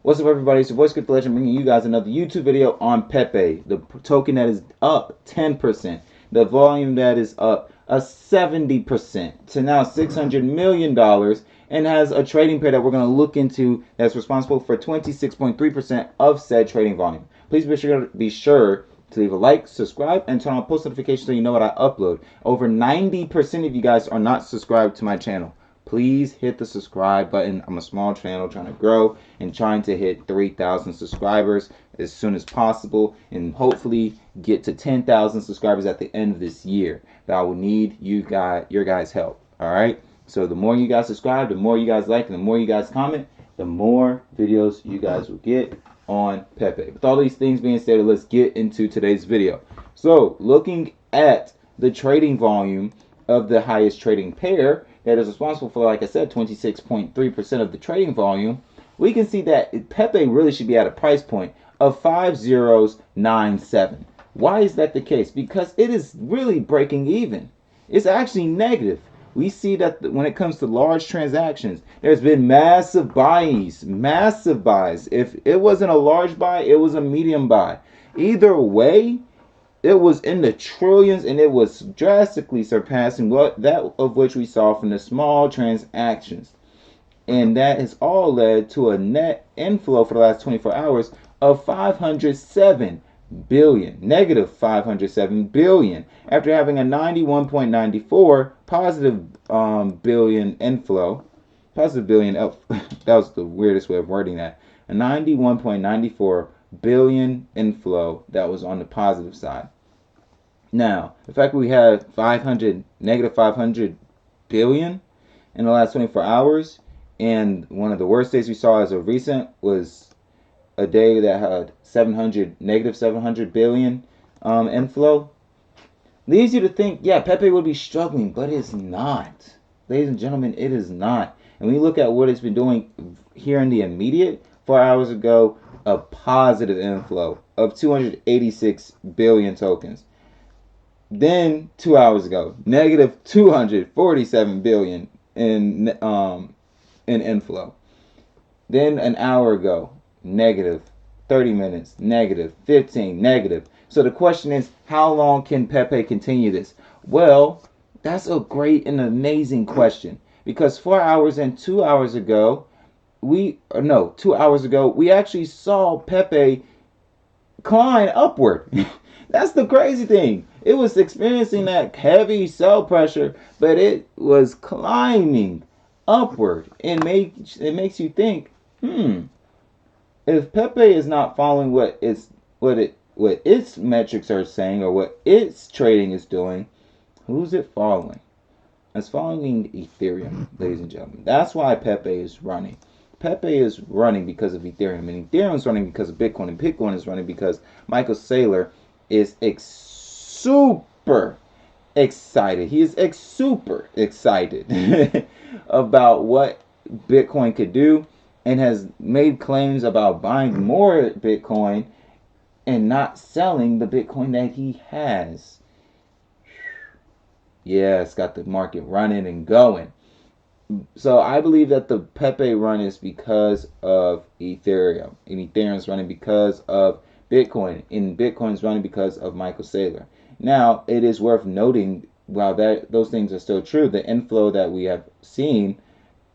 What's up, everybody? It's your voice Script Legend bringing you guys another YouTube video on Pepe, the token that is up 10%, the volume that is up 70% to now $600 million, and has a trading pair that we're going to look into that's responsible for 26.3% of said trading volume. Please be sure to leave a like, subscribe, and turn on post notifications so you know what I upload. Over 90% of you guys are not subscribed to my channel. Please hit the subscribe button. I'm a small channel trying to grow and trying to hit 3,000 subscribers as soon as possible and hopefully get to 10,000 subscribers at the end of this year. But I will need your guys' help. All right. So the more you guys subscribe, the more you guys like, and the more you guys comment, the more videos you guys will get on Pepe. With all these things being said, let's get into today's video. So looking at the trading volume of the highest trading pair that is responsible for, like I said, 26.3% of the trading volume, we can see that Pepe really should be at a price point of 5097. Why is that the case? Because it is really breaking even. It's actually negative. We see that when it comes to large transactions, there's been massive buys. If it wasn't a large buy, it was a medium buy. Either way, it was in the trillions, and it was drastically surpassing that of which we saw from the small transactions. And that has all led to a net inflow for the last 24 hours of 507 billion, negative 507 billion, after having a 91.94 positive billion inflow. Positive billion, that was the weirdest way of wording that. A 91.94 billion inflow that was on the positive side. Now, the fact we had negative 500 billion in the last 24 hours, and one of the worst days we saw as of recent was a day that had negative 700 billion inflow, leads you to think, yeah, Pepe would be struggling, but it's not. Ladies and gentlemen, it is not. And when you look at what it's been doing here in the immediate, 4 hours ago, a positive inflow of 286 billion tokens. Then 2 hours ago, negative 247 billion in inflow. Then an hour ago, negative 30 minutes, negative 15, negative. So the question is, how long can Pepe continue this? Well, that's a great and amazing question, because 4 hours and 2 hours ago, 2 hours ago, we actually saw Pepe climb upward. That's the crazy thing. It was experiencing that heavy sell pressure, but it was climbing upward. It makes you think, if Pepe is not following what its metrics are saying or what its trading is doing, who's it following? It's following Ethereum, ladies and gentlemen. That's why Pepe is running. Pepe is running because of Ethereum, and Ethereum is running because of Bitcoin, and Bitcoin is running because Michael Saylor is super excited. He is super excited about what Bitcoin could do, and has made claims about buying more Bitcoin and not selling the Bitcoin that he has. Yeah, it's got the market running and going. So I believe that the Pepe run is because of Ethereum, and Ethereum is running because of Bitcoin, and Bitcoin is running because of Michael Saylor. Now, it is worth noting, while those things are still true, the inflow that we have seen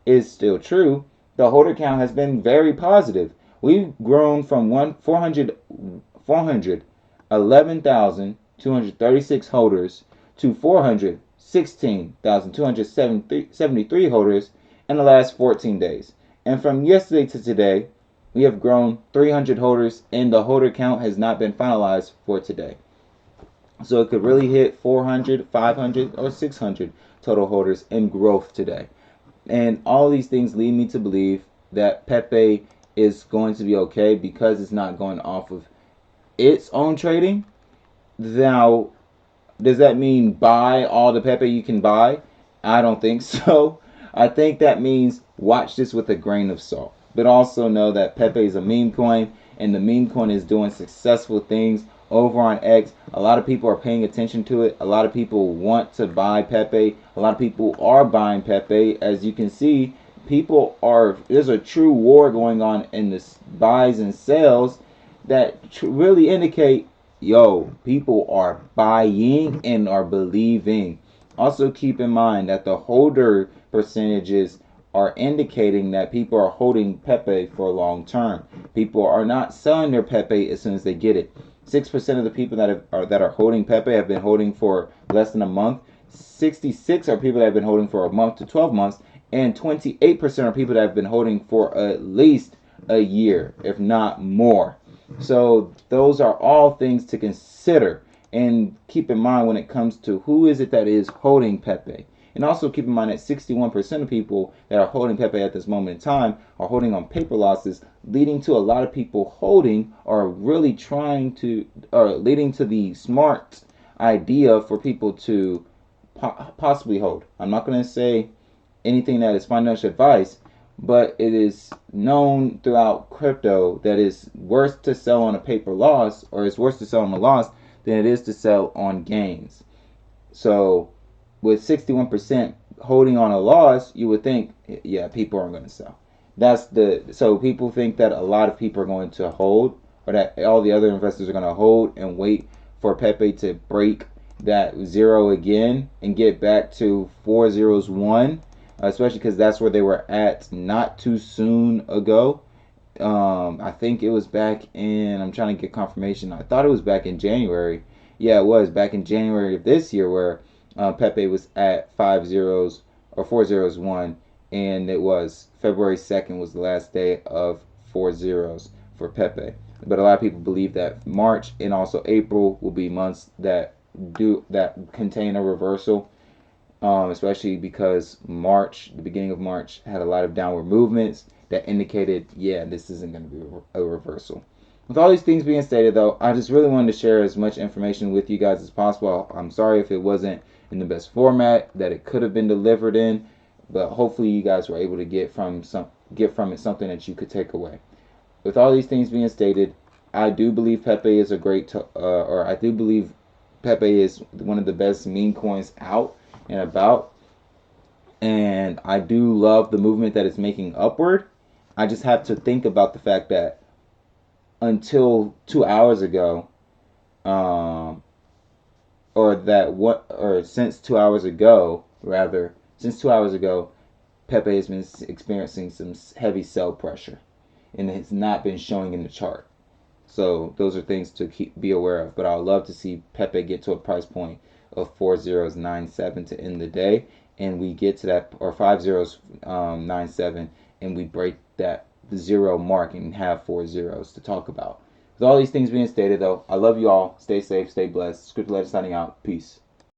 is still true. The holder count has been very positive. We've grown from 411,236 holders to 416,273 holders in the last 14 days. And from yesterday to today, we have grown 300 holders, and the holder count has not been finalized for today. So it could really hit 400, 500, or 600 total holders in growth today. And all these things lead me to believe that Pepe is going to be okay because it's not going off of its own trading. Now, does that mean buy all the Pepe you can buy? I don't think so. I think that means watch this with a grain of salt. But also know that Pepe is a meme coin, and the meme coin is doing successful things over on X. A lot of people are paying attention to it. A lot of people want to buy Pepe. A lot of people are buying Pepe. As you can see, there's a true war going on in the buys and sells that really indicate, yo, people are buying and are believing. Also keep in mind that the holder percentages are indicating that people are holding Pepe for long term. People are not selling their Pepe as soon as they get it. 6% of the people that are holding Pepe have been holding for less than a month. 66 are people that have been holding for a month to 12 months, and 28% are people that have been holding for at least a year, if not more. So those are all things to consider and keep in mind when it comes to who is it that is holding Pepe. And also keep in mind that 61% of people that are holding Pepe at this moment in time are holding on paper losses, leading to a lot of people holding or really trying to, or leading to the smart idea for people to possibly hold. I'm not going to say anything that is financial advice, but it is known throughout crypto that it's worse to sell on a paper loss, or it's worse to sell on a loss than it is to sell on gains. So with 61% holding on a loss, you would think, yeah, people aren't going to sell. So people think that a lot of people are going to hold, or that all the other investors are going to hold and wait for Pepe to break that zero again and get back to 401, especially because that's where they were at not too soon ago. I think it was back in, I'm trying to get confirmation. I thought it was back in January. Yeah, it was back in January of this year where Pepe was at 50 or 401, and it was February 2nd was the last day of 40s for Pepe. But a lot of people believe that March and also April will be months that contain a reversal, especially because the beginning of March, had a lot of downward movements that indicated, yeah, this isn't going to be a reversal. With all these things being stated, though, I just really wanted to share as much information with you guys as possible. I'm sorry if it wasn't in the best format that it could have been delivered in, but hopefully you guys were able to get from it something that you could take away. With all these things being stated, I do believe Pepe is I do believe Pepe is one of the best meme coins out and about, and I do love the movement that it's making upward. I just have to think about the fact that until 2 hours ago, since 2 hours ago, Pepe has been experiencing some heavy sell pressure, and it's not been showing in the chart. So those are things to be aware of. But I would love to see Pepe get to a price point of 4097 to end the day, and we get to that, or 5097, and we break that zero mark and have 4 zeros to talk about. With all these things being stated, though, I love you all. Stay safe, stay blessed. Script Letter signing out. Peace.